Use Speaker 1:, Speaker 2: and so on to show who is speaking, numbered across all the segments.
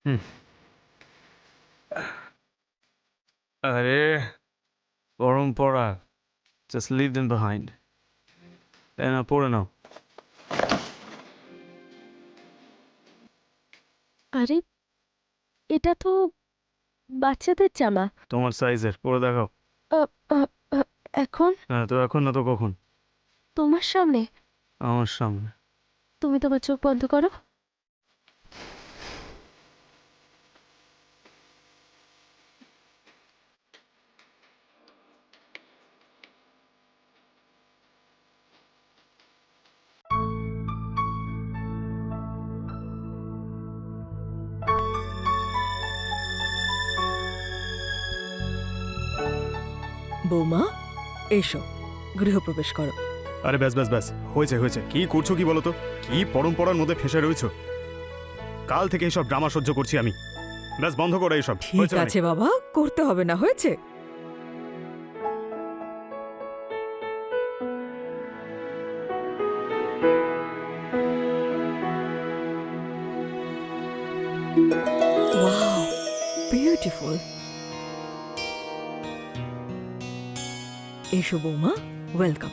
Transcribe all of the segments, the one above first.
Speaker 1: হুম। আরে পরম্পরা, just leave them behind. তাই না, পড়ে নাও।
Speaker 2: আরে এটা তো বাচ্চাদের জামা।
Speaker 1: তোমার সাইজের পরে দেখাও।
Speaker 2: আ, আ, আ, এখন
Speaker 1: হ্যাঁ, তো এখন না তো কখন?
Speaker 2: তোমার সামনে।
Speaker 1: আমার সামনে।
Speaker 2: তুমি তোমার চোখ বন্ধ করো।
Speaker 3: বৌমা, এসো, গৃহপ্রবেশ করো।
Speaker 4: আরে ব্যাস ব্যাস ব্যাস, হয়েছে হয়েছে। কি করছো কি বলো তো? কি পরম্পরার মধ্যে ফেসে রয়েছো? কাল থেকে এইসব ড্রামা সহ্য করছি আমি। ব্যাস বন্ধ করো এইসব।
Speaker 3: ঠিক
Speaker 4: হয়েছে অনেক।
Speaker 3: আছে বাবা, করতে হবে না, হয়েছে। Wow, beautiful. এসো বৌমা, ওয়েলকাম।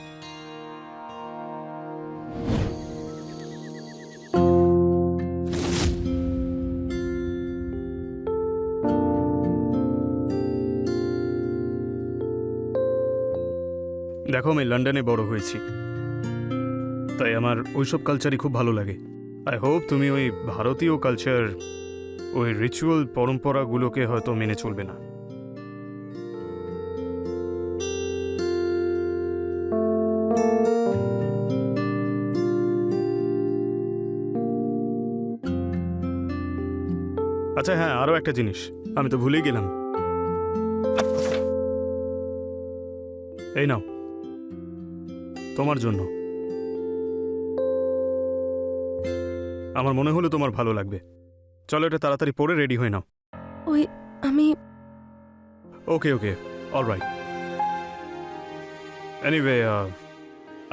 Speaker 4: দেখো, আমি লন্ডনে বড় হয়েছি, তাই আমার ওইসব কালচারই খুব ভালো লাগে। আই হোপ তুমি ওই ভারতীয় কালচার, ওই রিচুয়াল পরম্পরাগুলোকে হয়তো মেনে চলবে না। আচ্ছা হ্যাঁ, আরও একটা জিনিস আমি তো ভুলেই গেলাম। এই নাও, তোমার জন্য। আমার মনে হলো তোমার ভালো লাগবে। চলো এটা তাড়াতাড়ি পরে রেডি হয়ে নাও।
Speaker 2: ওই আমি
Speaker 4: ওকে ওকে, অলরাইট। এনিওয়ে,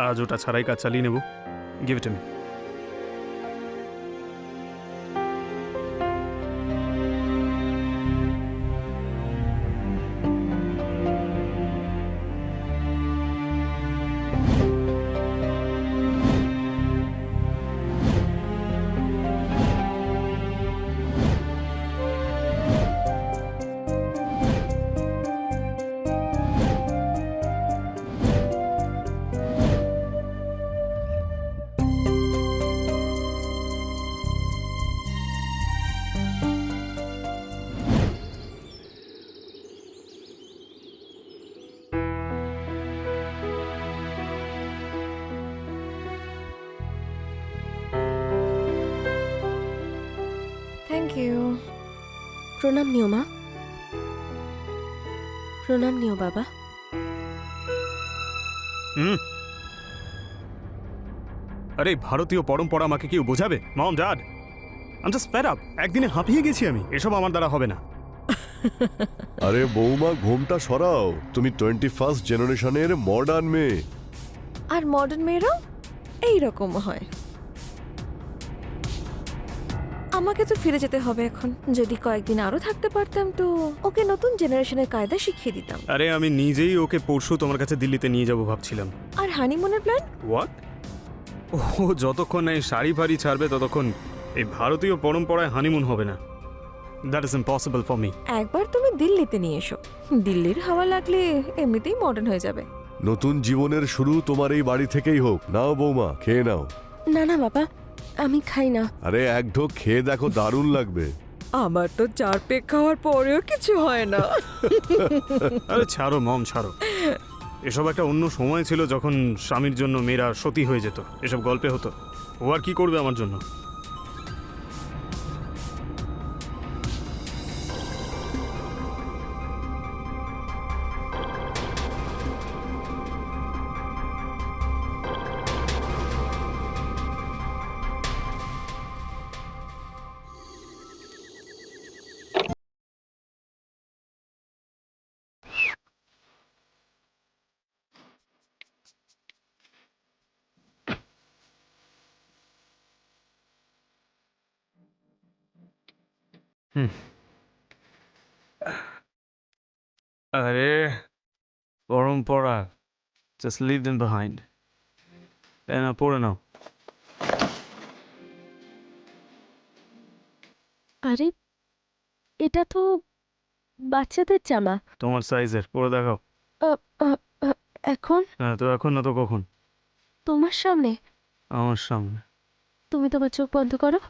Speaker 4: আজ ওটা ছাড়াই কাজ চালিয়ে নেব। Give it me.
Speaker 2: Thank you. প্রণাম নিও মা, প্রণাম নিও বাবা।
Speaker 4: হুম। আরে ভারতীয় পরম্পরা আমাকে কেউ বোঝাবে? Mom, dad, I am just fed up. একদিনে হাঁপিয়ে গেছি আমি। এসব আমার দ্বারা হবে না।
Speaker 5: আরে বৌমা, ঘোমটা সরাও। তুমি 21st জেনারেশনের মডার্ন মেয়ে।
Speaker 2: আর মডার্ন মেয়েরাও এইরকম হয়। আমাকে তো ফিরে যেতে হবে এখন। যদি কয়েকদিন আরো থাকতে পারতাম তো ওকে নতুন জেনারেশনের কায়দা শিখিয়ে দিতাম।
Speaker 4: আরে আমি নিজেই ওকে পরশু তোমার কাছে দিল্লিতে নিয়ে যাব ভাবছিলাম।
Speaker 2: আর হানিমুনের প্ল্যান?
Speaker 4: হোয়াট? ও যতক্ষণ না এই শাড়ি ফাড়ি ছাড়বে ততক্ষণ এই ভারতীয় পরম্পরায় হানিমুন হবে না। That is impossible for me.
Speaker 2: একবার তুমি দিল্লিতে নিয়ে এসো, দিল্লির হাওয়া লাগলে এমনিতেই মডার্ন হয়ে যাবে।
Speaker 5: নতুন জীবনের শুরু তোমার এই বাড়ি থেকেই হোক। নাও বৌমা, খেয়ে নাও।
Speaker 2: না না বাবা, আমি খাই না।
Speaker 5: আরে এক ঢোক খেয়ে দেখো, দারুণ লাগবে।
Speaker 3: আমার তো 4 পেক খাওয়ার পরেও কিছু হয় না।
Speaker 4: আরে ছাড়ো মম, ছাড়ো। এসব একটা অন্য সময় ছিল যখন স্বামীর জন্য মেয়েরা সতী হয়ে যেত, এসব গল্পে হতো। ও আর কি করবে আমার জন্য?
Speaker 1: আরে পরম্পরা, just leave them behind. না পড়ে নাও।
Speaker 6: আরে এটা তো বাচ্চাদের জামা।
Speaker 1: তোমার সাইজের, পরে দেখাও।
Speaker 6: আ, আ, আ, এখন
Speaker 1: হ্যাঁ, তো এখন না তো কখন?
Speaker 6: তোমার সামনে।
Speaker 1: আমার সামনে।
Speaker 6: তুমি তোমার চোখ বন্ধ করো।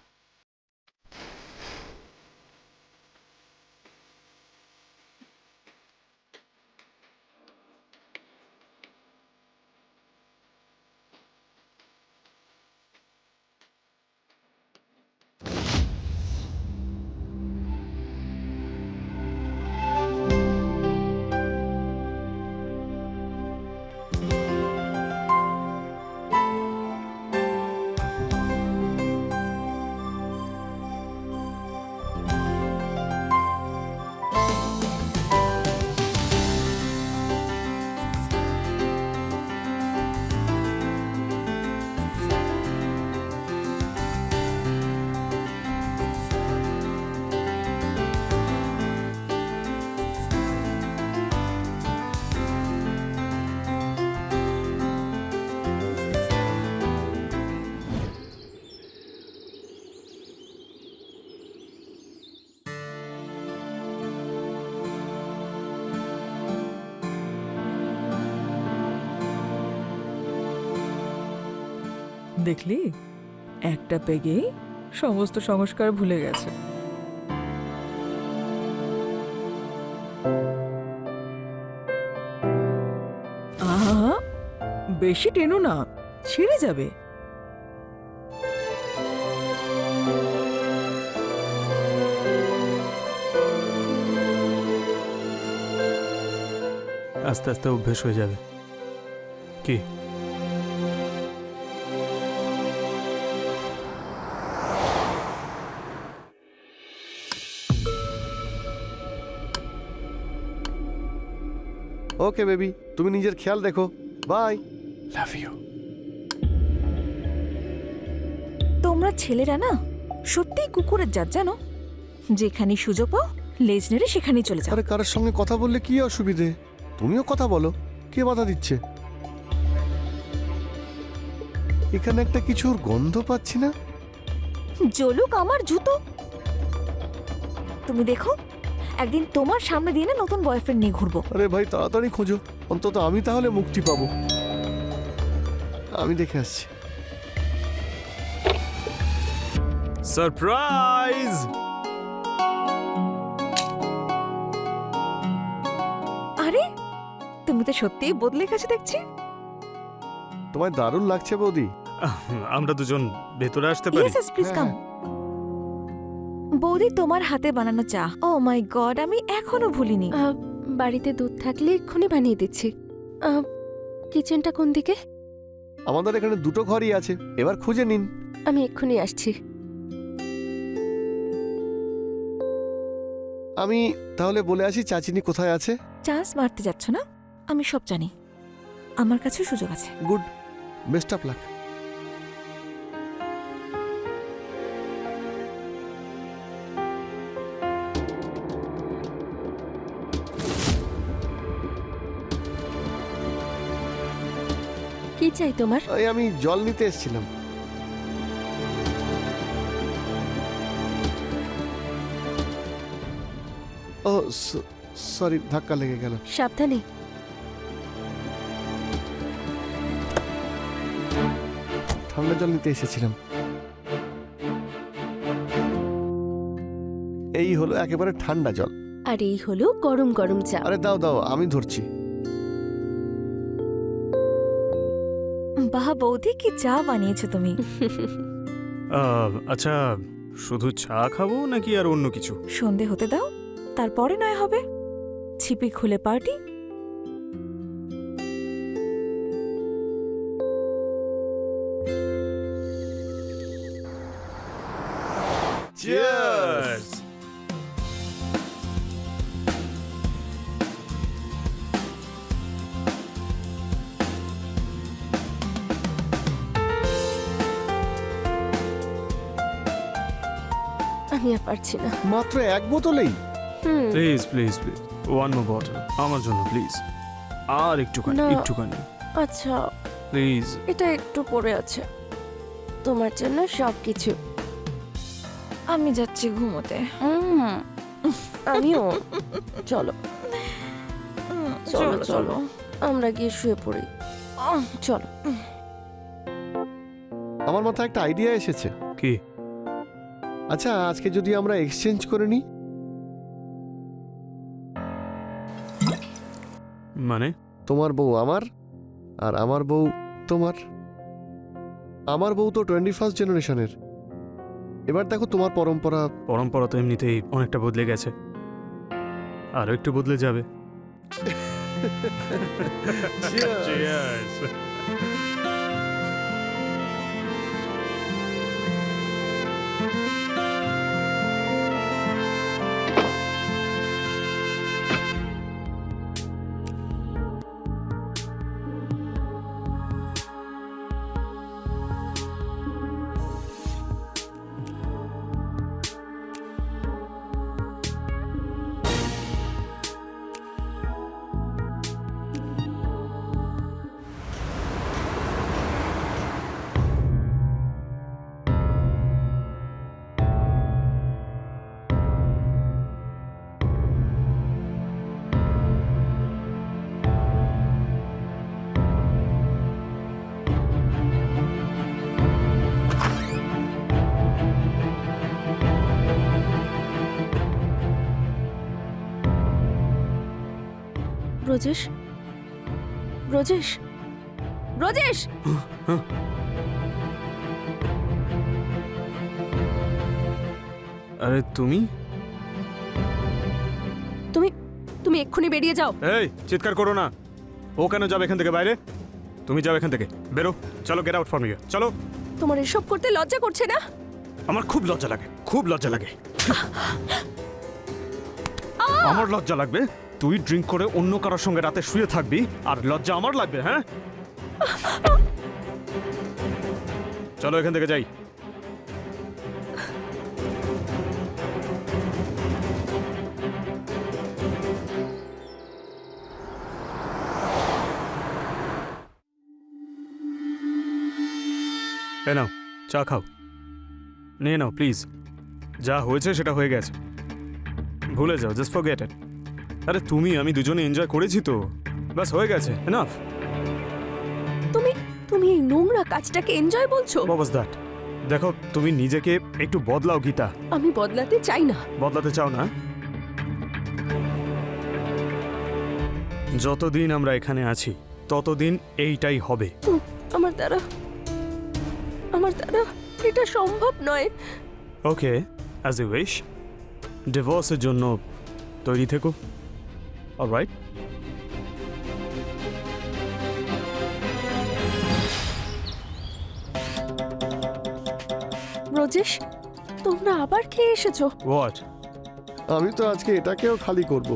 Speaker 3: দেখলি একটা পেগেই সমস্ত সংস্কার ভুলে গেছে। আহা, বেশি টেনো না, ছিঁড়ে যাবে।
Speaker 1: আস্তে আস্তে অভ্যেস হয়ে যাবে। কি?
Speaker 5: ওকে বেবি, তুমি নিজের খেয়াল রেখো। বাই।
Speaker 1: Love you.
Speaker 2: তোমরা ছেলেরা না সত্যিই কুকুরের জাত, জানো? যেখানে সুযোগ পাও লেজ নেড়ে সেখানেই চলে যাও।
Speaker 5: আরে কারোর সঙ্গে কথা বললে কি অসুবিধে? তুমিও কথা বলো, কে বাধা দিচ্ছে? এখানে একটা কিছুর গন্ধ পাচ্ছি না।
Speaker 2: জলুক আমার জুতো। তুমি দেখো একদিন তোমার সামনে দিয়ে না নতুন বয়ফ্রেন্ড নিয়ে ঘুরবো।
Speaker 5: আরে ভাই তাড়াতাড়ি খোঁজো, অন্তত আমি তাহলে মুক্তি পাবো। আমি দেখে আসছি।
Speaker 1: সারপ্রাইজ!
Speaker 2: আরে তুমি তো সত্যিই বদলে গেছো দেখছি।
Speaker 5: তোমায় দারুণ লাগছে বৌদি।
Speaker 4: আমরা দুজন ভেতরে আসতে পারি?
Speaker 2: Yes please come.
Speaker 5: হ্যাঁ।
Speaker 2: বৌদি তোমার হাতে বানানো চা, ও মাই গড, আমি এখনো ভুলিনি।
Speaker 6: বাড়িতে দুধ থাকলে এক্ষুনি বানিয়ে দিচ্ছি। কিচেনটা কোন দিকে?
Speaker 5: আমাদের এখানে দুটো ঘরই আছে, এবার খুঁজে নিন।
Speaker 6: আমি এক্ষুনি আসছি।
Speaker 5: আমি তাহলে বলে আসি চাচিনি কোথায় আছে।
Speaker 2: চান্স মারতে যাচ্ছ না? আমি সব জানি, আমার কাছেও সুযোগ আছে।
Speaker 5: Good, best of luck.
Speaker 6: কি চাই তোমার?
Speaker 5: এই আমি জল নিতে এসেছিলাম। ও সরি, ধাক্কা লেগে গেল।
Speaker 6: সাবধানে।
Speaker 5: ঠান্ডা জল নিতে এসেছিলাম। এই হলো একেবারে ঠান্ডা জল।
Speaker 6: আর এই হলো গরম গরম চা।
Speaker 5: আরে দাও দাও, আমি ধরছি।
Speaker 2: বাহ বৌদি, কি চা বানিয়েছো তুমি।
Speaker 4: আচ্ছা, শুধু চা খাবো নাকি আর অন্য কিছু?
Speaker 2: সন্ধে হতে দাও, তারপরে নয় হবে ছিপি খুলে পার্টি।
Speaker 4: Cheers!
Speaker 6: আমি আর পারছি না।
Speaker 7: মাত্র এক বোতলেই?
Speaker 6: Hmm,
Speaker 1: please please please, one more bottle আমার জন্য প্লিজ, আর একটুখানি
Speaker 6: না।
Speaker 1: একটুখানি
Speaker 6: আচ্ছা
Speaker 1: প্লিজ।
Speaker 6: এটা একটু পড়ে আছে, তোমার জন্য সবকিছু।
Speaker 2: আমি যাচ্ছি ঘুমোতে।
Speaker 6: আমিও। চলো চলো চলো, আমরা গিয়ে শুয়ে পড়ি। চলো।
Speaker 7: আমার মাথায় একটা আইডিয়া এসেছে।
Speaker 1: কি?
Speaker 7: আচ্ছা, আজকে যদি আমরা এক্সচেঞ্জ করে নিই?
Speaker 1: মানে?
Speaker 7: তোমার বউ আমার, আর আমার বউ তোমার। আমার বউ তো 21st জেনারেশনের। এবার দেখো তোমার পরম্পরা।
Speaker 1: পরম্পরা তো এমনিতেই অনেকটা বদলে গেছে, আরো একটু বদলে যাবে। Cheers.
Speaker 6: ব্রজেশ, ব্রজেশ, ব্রজেশ!
Speaker 1: আরে তুমি
Speaker 6: তুমি তুমি এক্ষুনি বেরিয়ে যাও।
Speaker 1: এই চিৎকার করো না। ও কেন যাবে এখান থেকে বাইরে? তুমি যাও এখান থেকে, বেরো। চলো, গেট আউট ফ্রম হিয়ার, চলো।
Speaker 6: তোমার এসব করতে লজ্জা করছে না?
Speaker 1: আমার খুব লজ্জা লাগে, খুব লজ্জা লাগে। আমার লজ্জা লাগবে? তুই ড্রিঙ্ক করে অন্য কারোর সঙ্গে রাতে শুয়ে থাকবি আর লজ্জা আমার লাগবে? হ্যাঁ, চলো এখান থেকে যাই। এ নাও, চা খাও। নিয়ে নাও প্লিজ। যা হয়েছে সেটা হয়ে গেছে, ভুলে যাও, জাস্ট ফরগেট ইট। আরে তুমি আমি দুজনে এনজয় করেছি তো, বাস হয়ে গেছে, এনাফ।
Speaker 6: তুমি তুমি এই নোংরা কাজটাকে এনজয় বলছো?
Speaker 1: What was that? দেখো, তুমি নিজেকে একটু বদলাও গীতা।
Speaker 6: আমি বদলাতে চাই না।
Speaker 1: বদলাতে চাও না? যতদিন আমরা এখানে আছি ততদিন এইটাই হবে।
Speaker 6: আমার দ্বারা এটা সম্ভব নয়।
Speaker 1: ওকে, অ্যাজ ইউ উইশ। ডিভোর্সের জন্য তৈরি থেকো, অলরাইট?
Speaker 6: ব্রজেশ, তোমরা আবার খেয়ে এসেছো?
Speaker 1: হোয়াট?
Speaker 7: আমি তো আজকে এটাকেও খালি করব।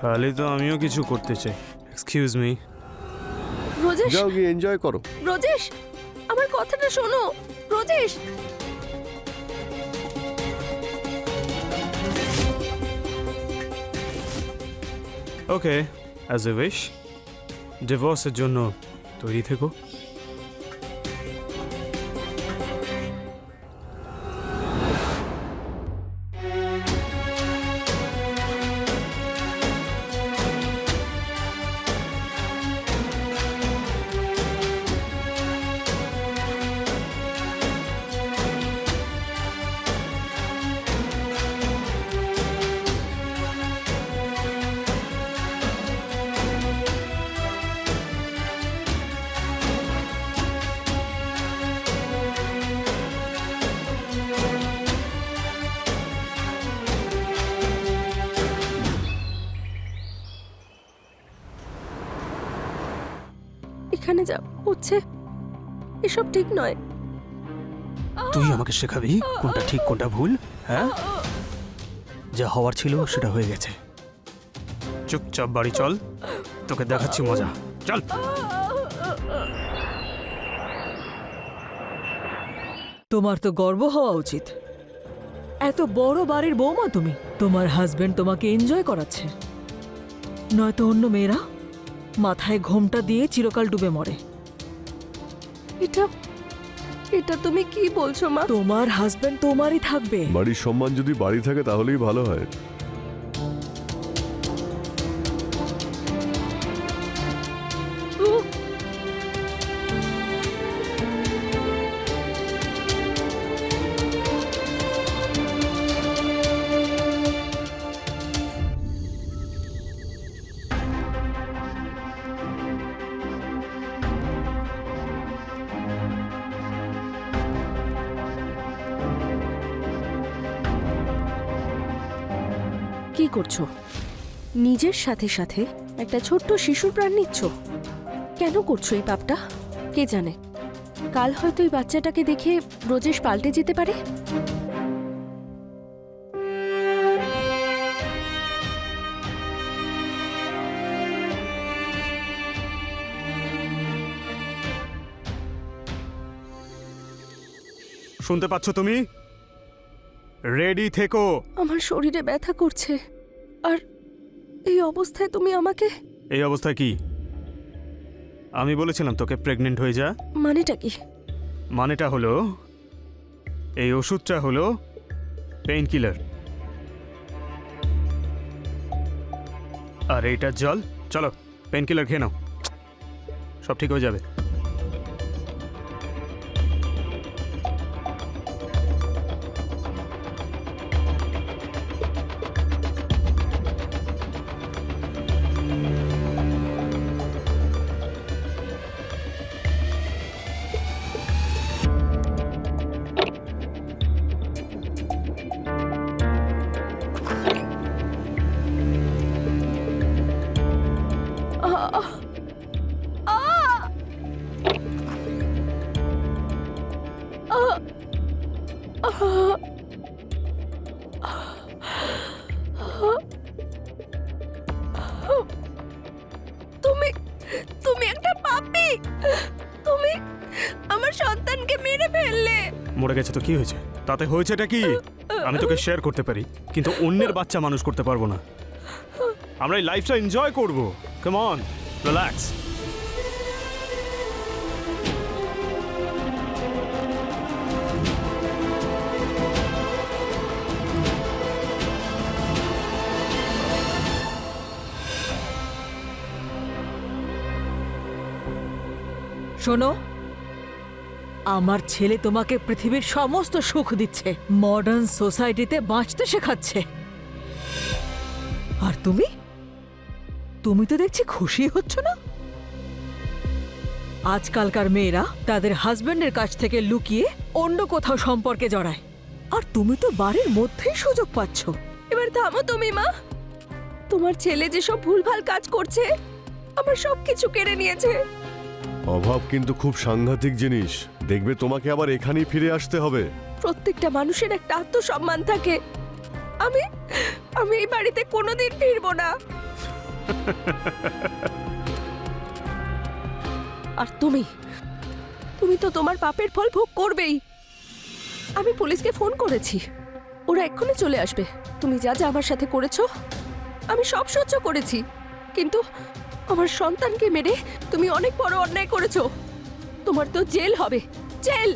Speaker 1: খালি তো আমিও কিছু করতে চাই। Excuse me.
Speaker 6: ব্রজেশ,
Speaker 7: যাও গিয়ে এনজয় করো।
Speaker 6: ব্রজেশ, আমার কথাটা শোনো। ব্রজেশ,
Speaker 1: ওকে, অ্যাজ ইউ উইশ। ডিভোর্সের জন্য তৈরি থেকো।
Speaker 6: এখানে যা হচ্ছে এসব ঠিক নয়।
Speaker 1: তুই আমাকে শেখাবি কোনটা ঠিক কোনটা ভুল? হ্যাঁ, যা হওয়ার ছিল সেটা হয়ে গেছে। চুপচাপ বাড়ি চল, তোকে দেখাচ্ছি মজা। চল।
Speaker 3: তোমার তো গর্ব হওয়া উচিত। এত বড় বাড়ির বৌমা তুমি, তোমার হাজবেন্ড তোমাকে এনজয় করাচ্ছে, নয়তো অন্য মেয়েরা মাথায় ঘোমটা দিয়ে চিরকাল ডুবে মরে।
Speaker 6: এটা এটা তুমি কি বলছো মা?
Speaker 3: তোমার হাজবেন্ড তোমারই থাকবে।
Speaker 5: বাড়ির সম্মান যদি বাড়ি থাকে তাহলেই ভালো হয়।
Speaker 6: কি করছো? নিজের সাথে সাথে একটা ছোট্ট শিশুর প্রাণ নিচ্ছ। কেন করছো এই পাপটা? কে জানে, কাল হয়তো এই বাচ্চাটাকে দেখে ব্রজেশ পাল্টে যেতে পারে।
Speaker 4: শুনতে পাচ্ছ তুমি? রেডি থেকো।
Speaker 6: আমার শরীরে ব্যথা করছে, আর এই অবস্থায় তুমি আমাকে...
Speaker 4: এই অবস্থায় কি? আমি বলেছিলাম তোকে প্রেগনেন্ট হয়ে যা।
Speaker 6: মানেটা কি?
Speaker 4: মানেটা হলো এই ওষুধটা হলো পেইন কিলার, আর এইটা জল। চলো পেইন কিলার খেয়ে নাও, সব ঠিক হয়ে যাবে।
Speaker 6: তুমি তুমি একটা পাপী। তুমি আমার সন্তানকে মেরে ফেললে।
Speaker 4: মরে গেছে তো কি হয়েছে? তাতে হয়েছেটা কি? আমি তোকে শেয়ার করতে পারি, কিন্তু অন্যের বাচ্চা মানুষ করতে পারবো না। আমরা এই লাইফটা এনজয় করবো। Come on, relax.
Speaker 3: শোনো, আমার ছেলে তোমাকে পৃথিবীর সমস্ত সুখ দিচ্ছে, মডার্ন সোসাইটিতে বাঁচতে শেখাচ্ছে, আর তুমি তুমি তো দেখছি খুশি হচ্ছ না। আজকালকার মেয়েরা তাদের হাজবেন্ডের কাছ থেকে লুকিয়ে অন্য কোথাও সম্পর্কে জড়ায়, আর তুমি তো বাড়ির মধ্যেই সুযোগ পাচ্ছ।
Speaker 6: এবার থামো তুমি মা। তোমার ছেলে যেসব ভুলভাল কাজ করছে, আমার সবকিছু কেড়ে নিয়েছে।
Speaker 5: অভাব কিন্তু খুব সাংঘাতিক জিনিস। দেখবে তোমাকে আবার এখানেই ফিরে আসতে হবে।
Speaker 6: প্রত্যেকটা মানুষের একটা আত্মসম্মান থাকে। আমি আমি এই বাড়িতে কোনোদিন ফিরবো না। আর তুমি তুমি তো তোমার পাপের ফল ভোগ করবেই। আমি পুলিশকে ফোন করেছি, ওরা এক্ষুনি চলে আসবে। তুমি যা যা আমার সাথে করেছো আমি সব সহ্য করেছি, কিন্তু আমার সন্তানকে মেরে তুমি অনেক বড় অন্যায় করেছো। তোমার তো জেল হবে, জেল।